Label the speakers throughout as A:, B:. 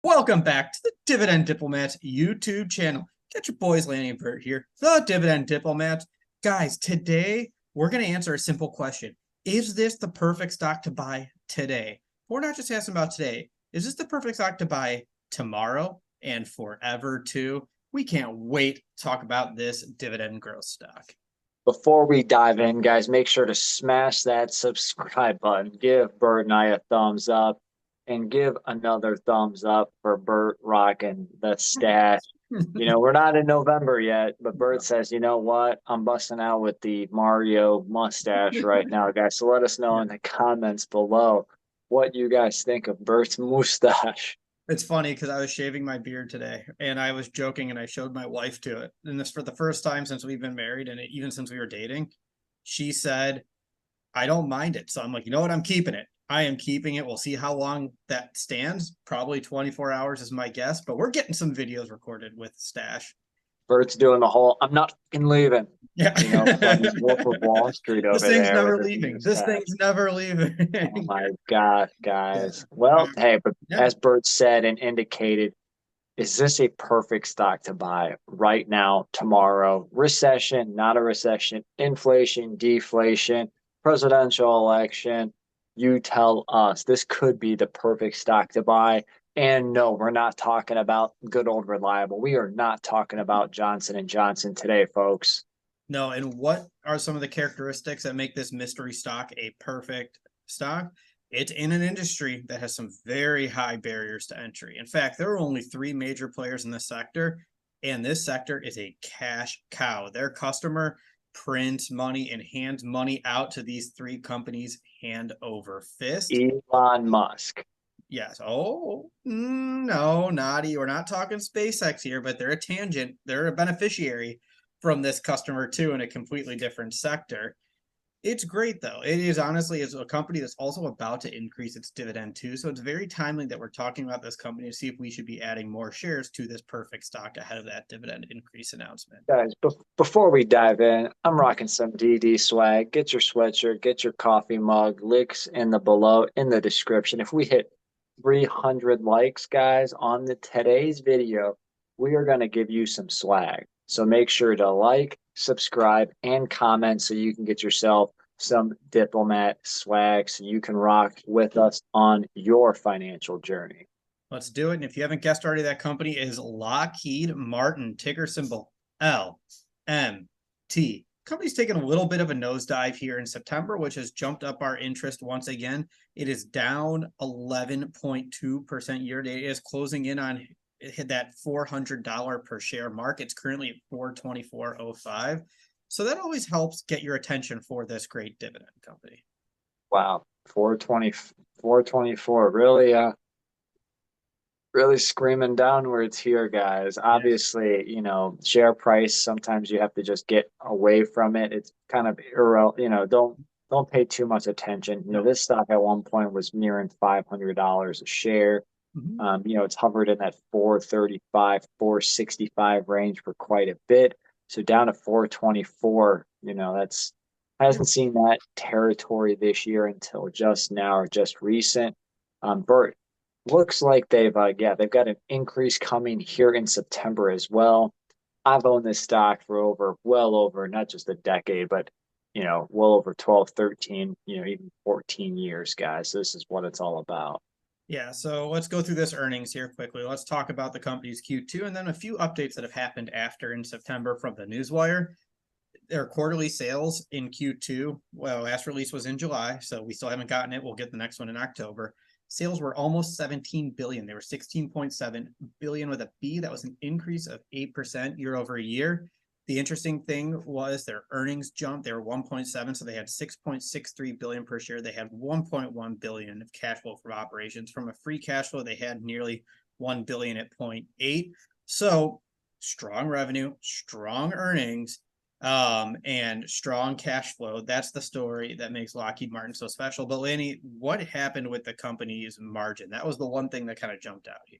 A: Welcome back to the Dividend Diplomat YouTube channel. Got your boys Lanny and Bert here, the Dividend Diplomat. Guys, today we're going to answer a simple question. Is this the perfect stock to buy today? We're not just asking about today. Is this the perfect stock to buy tomorrow and forever too? We can't wait to talk about this dividend growth stock.
B: Before we dive in, guys, make sure to smash that subscribe button. Give Bert and I a thumbs up and give another thumbs up for Bert rocking the stash. We're not in November yet, but Bert says, you know what? I'm busting out with the Mario mustache right now, guys. So let us know in the comments below what you guys think of Bert's mustache.
A: It's funny because I was shaving my beard today and I was joking and I showed my wife to it. And this for the first time since we've been married and even since we were dating. She said, I don't mind it. So I'm like, you know what? I'm keeping it. I am keeping it. We'll see how long that stands. Probably 24 hours is my guess, but we're getting some videos recorded with Stash.
B: Bert's doing the whole "I'm not fucking leaving,"
A: Yeah.
B: from his Wolf of Wall Street
A: This
B: over
A: thing's
B: there with
A: never
B: his
A: leaving. This
B: mustache.
A: thing's never
B: Oh
A: leaving.
B: my gosh,
A: Yeah.
B: guys. Well, hey, but
A: Yeah.
B: as Bert said and indicated, is this a perfect stock to buy right now, tomorrow? Recession, not a recession, inflation, deflation, presidential election. You tell us this could be the perfect stock to buy. And no, we're not talking about good old reliable. We are not talking about Johnson and Johnson today, folks.
A: No, and what are some of the characteristics that make this mystery stock a perfect stock? It's in an industry that has some very high barriers to entry. In fact, there are only three major players in this sector, and this sector is a cash cow. Their customer prints money and hands money out to these three companies hand over fist.
B: Elon Musk.
A: Yes. Oh, no, naughty. We're not talking SpaceX here, but they're a tangent. They're a beneficiary from this customer too in a completely different sector. It's great though. It is honestly is a company that's also about to increase its dividend too. So it's very timely that we're talking about this company to see if we should be adding more shares to this perfect stock ahead of that dividend increase announcement.
B: Guys, before we dive in, I'm rocking some DD swag. Get your sweatshirt, get your coffee mug, links in the below in the description. If we hit 300 likes, guys, on today's video, we are going to give you some swag. So make sure to like, subscribe, and comment so you can get yourself some Diplomat swag so you can rock with us on your financial journey.
A: Let's do it. And if you haven't guessed already, that company is Lockheed Martin, ticker symbol LMT. Company's taken a little bit of a nosedive here in September, which has jumped up our interest once again. It is down 11.2% year to date. It is closing in on hit that $400 per share mark. It's currently at 424.05. So that always helps get your attention for this great dividend company.
B: Wow, 420, 424. Really screaming downwards here, guys.
A: Yes.
B: Obviously, share price, sometimes you have to just get away from it. It's kind of don't pay too much attention.
A: No.
B: This stock at one point was nearing $500 a share.
A: Mm-hmm.
B: It's hovered in that 435, 465 range for quite a bit. So down to 424, that's
A: Yeah.
B: hasn't seen that territory this year until just now or just recent. Bert, looks like they've got an increase coming here in September as well. I've owned this stock for well over not just a decade, but well over 12, 13, even 14 years, guys. So this is what it's all about.
A: Yeah, so let's go through this earnings here quickly. Let's talk about the company's Q2 and then a few updates that have happened after in September from the Newswire. Their quarterly sales in Q2, well, last release was in July, so we still haven't gotten it. We'll get the next one in October. Sales were almost 17 billion. They were 16.7 billion with a B. That was an increase of 8% year over year. The interesting thing was their earnings jumped. They were 1.7, so they had 6.63 billion per share. They had 1.1 billion of cash flow from operations. From a free cash flow, they had nearly 1 billion at 0.8. So strong revenue, strong earnings, and strong cash flow. That's the story that makes Lockheed Martin so special. But Lanny, what happened with the company's margin? That was the one thing that kind of jumped out here.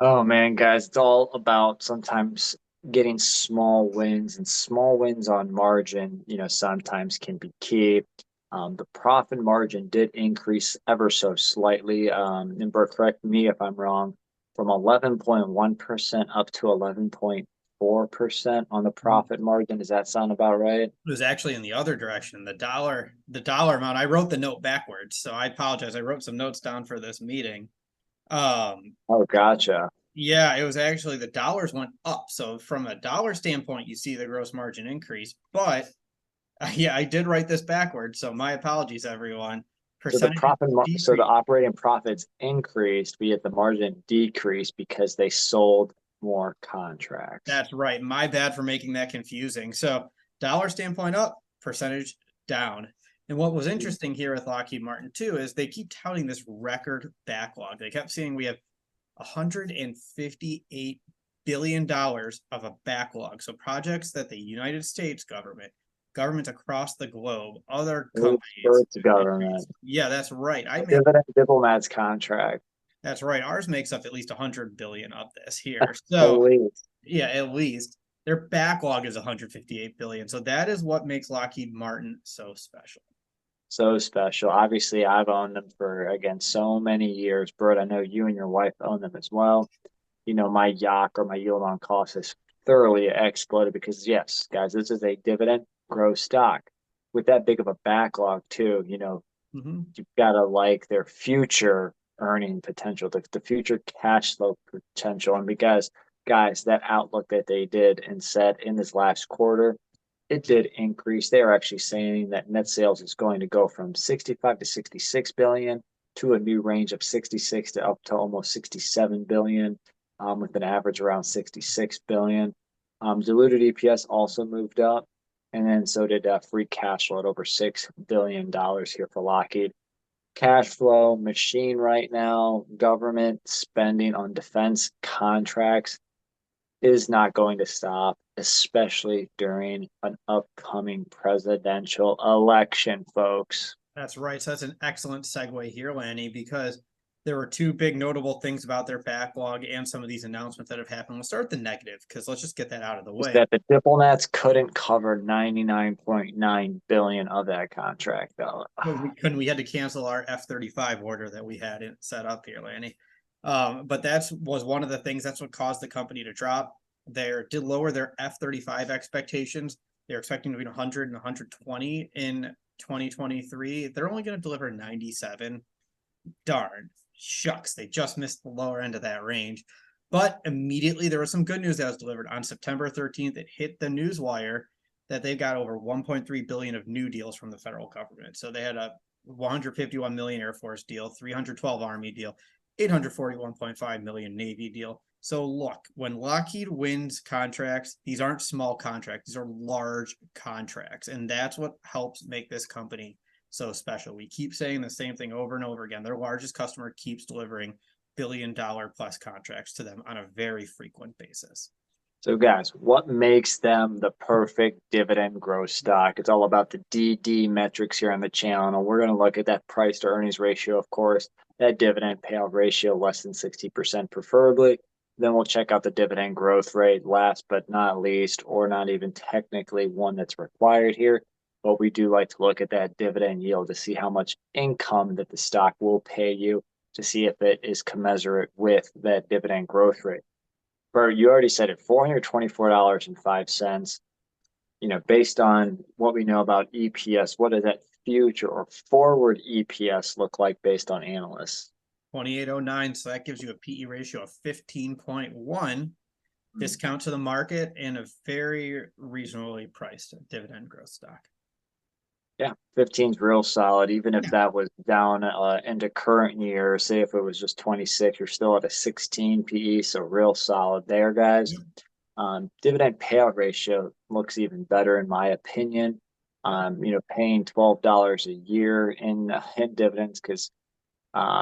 B: Oh man, guys, it's all about sometimes getting small wins, and small wins on margin, sometimes can be key. The profit margin did increase ever so slightly. And Bert, correct me if I'm wrong. from 11.1% up to 11.4% on the profit margin. Does that sound about right?
A: It was actually in the other direction. The dollar amount. I wrote the note backwards, so I apologize. I wrote some notes down for this meeting.
B: Oh, gotcha.
A: Yeah, it was actually the dollars went up. So from a dollar standpoint, you see the gross margin increase. But yeah, I did write this backwards. So my apologies, everyone.
B: So the
A: Percentage
B: so the
A: decrease.
B: operating profits increased, yet the margin decreased because they sold more contracts.
A: That's right. My bad for making that confusing. So dollar standpoint up, percentage down. And what was interesting here with Lockheed Martin too is they keep touting this record backlog. They kept saying we have $158 billion of a backlog. So projects that the United States government, governments across the globe, other companies.
B: It's government.
A: Yeah, that's right.
B: Diplomat's contract.
A: That's right. Ours makes up at least 100 billion of this here.
B: At
A: So
B: least.
A: yeah, at least their backlog is 158 billion. So that is what makes Lockheed Martin so special.
B: So special. Obviously, I've owned them for, again, so many years. Bert, I know you and your wife own them as well. You know, my YAC or my yield on cost has thoroughly exploded because, yes, guys, this is a dividend growth stock. With that big of a backlog, too, you know, you've got to like their future earning potential, the future cash flow potential. And because, guys, that outlook that they did and said in this last quarter, it did increase. They are actually saying that net sales is going to go from 65 to 66 billion to a new range of 66 to up to almost 67 billion, with an average around 66 billion. Diluted EPS also moved up, and then so did free cash flow at over $6 billion here for Lockheed. Cash flow machine right now, government spending on defense contracts is not going to stop, especially during an upcoming presidential election, folks.
A: That's right. So that's an excellent segue here, Lanny, because there were two big notable things about their backlog and some of these announcements that have happened. We'll start with the negative because let's just get that out of the
B: Is
A: way.
B: that the diplomats couldn't cover 99.9 billion of that contract, though.
A: Well, we couldn't. We had to cancel our F-35 order that we had set up here, Lanny. But that was one of the things. That's what caused the company to drop. They did lower their F-35 expectations. They're expecting between 100 and 120 in 2023. They're only going to deliver 97. Darn, shucks, they just missed the lower end of that range. But immediately there was some good news that was delivered on September 13th. It hit the news wire that they've got over 1.3 billion of new deals from the federal government. So they had a 151 million Air Force deal, 312 Army deal, 841.5 million Navy deal. So look, when Lockheed wins contracts, these aren't small contracts, these are large contracts. And that's what helps make this company so special. We keep saying the same thing over and over again. Their largest customer keeps delivering billion-dollar plus contracts to them on a very frequent basis.
B: So, guys, what makes them the perfect dividend growth stock? It's all about the DD metrics here on the channel. And we're going to look at that price to earnings ratio, of course, that dividend payout ratio less than 60% preferably. Then we'll check out the dividend growth rate last but not least, or not even technically one that's required here. But we do like to look at that dividend yield to see how much income that the stock will pay you, to see if it is commensurate with that dividend growth rate. Bert, you already said it, $424.05. You know, based on what we know about EPS, what does that future or forward EPS look like based on analysts?
A: 2809, so that gives you a PE ratio of 15.1, discount to the market, and a very reasonably priced dividend growth stock.
B: Yeah, 15's real solid. Even if that was down into current year, say if it was just 26, you're still at a 16 PE, so real solid there, guys. Dividend payout ratio looks even better in my opinion. You know, paying $12 a year in dividends because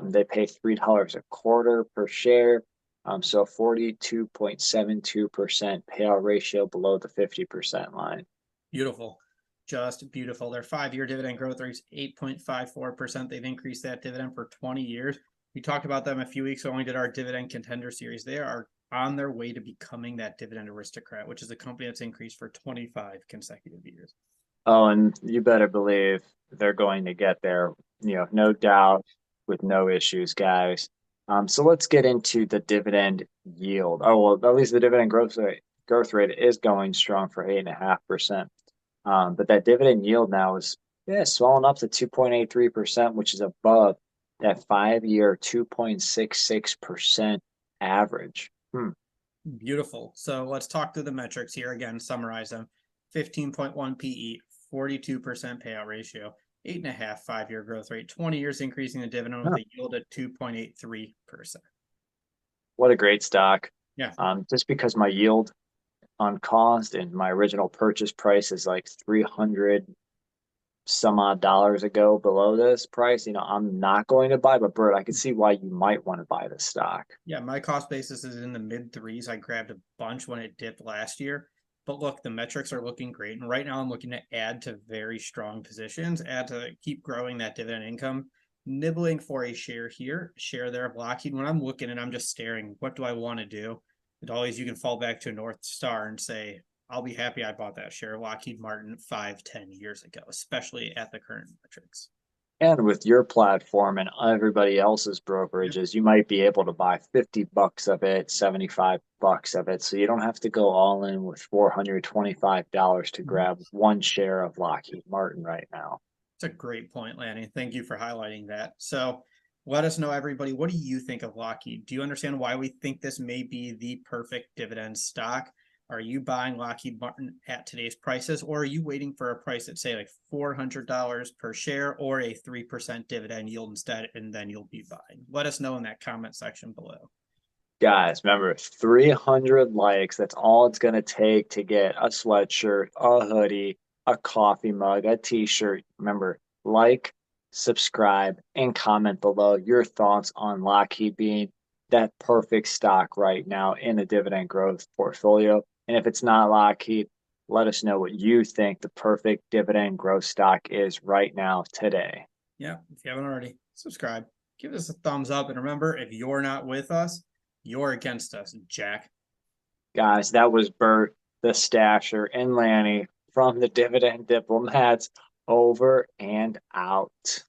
B: they pay $3 a quarter per share. So 42.72% payout ratio below the 50% line.
A: Beautiful. Just beautiful. Their 5-year dividend growth rate is 8.54%. They've increased that dividend for 20 years. We talked about them a few weeks ago when we did our dividend contender series. They are on their way to becoming that dividend aristocrat, which is a company that's increased for 25 consecutive years.
B: Oh, and you better believe they're going to get there, you know, no doubt, with no issues, guys. So let's get into the dividend yield. Oh, well, at least the dividend growth rate is going strong for 8.5%. But that dividend yield now is swelling up to 2.83%, which is above that 5-year 2.66% average.
A: Beautiful. So let's talk through the metrics here again, summarize them. 15.1 PE, 42% payout ratio, 8.5 5-year growth rate, 20 years increasing the dividend with
B: Huh.
A: a yield at 2.83%.
B: What a great stock.
A: Yeah.
B: Just because my yield on cost and my original purchase price is like 300 some odd dollars ago below this price, I'm not going to buy, but Bert, I can see why you might want to buy this stock.
A: Yeah, my cost basis is in the mid threes. I grabbed a bunch when it dipped last year. But look, the metrics are looking great. And right now I'm looking to add to very strong positions, add to keep growing that dividend income, nibbling for a share here, share there of Lockheed. When I'm looking and I'm just staring, what do I want to do? It always you can fall back to a North Star and say, I'll be happy I bought that share of Lockheed Martin 5-10 years ago, especially at the current metrics.
B: And with your platform and everybody else's brokerages, you might be able to buy $50 of it, $75 of it. So you don't have to go all in with $425 to grab one share of Lockheed Martin right now.
A: It's a great point, Lanny. Thank you for highlighting that. So let us know, everybody, what do you think of Lockheed? Do you understand why we think this may be the perfect dividend stock? Are you buying Lockheed Martin at today's prices, or are you waiting for a price at, say, like $400 per share or a 3% dividend yield instead, and then you'll be buying? Let us know in that comment section below.
B: Guys, remember 300 likes. That's all it's going to take to get a sweatshirt, a hoodie, a coffee mug, a t-shirt. Remember, like, subscribe, and comment below your thoughts on Lockheed being that perfect stock right now in a dividend growth portfolio. And if it's not Lockheed, let us know what you think the perfect dividend growth stock is right now today.
A: Yeah, if you haven't already, subscribe, give us a thumbs up, and remember, if you're not with us, you're against us, Jack.
B: Guys, that was Bert, the Stasher, and Lanny from the Dividend Diplomats. Over and out.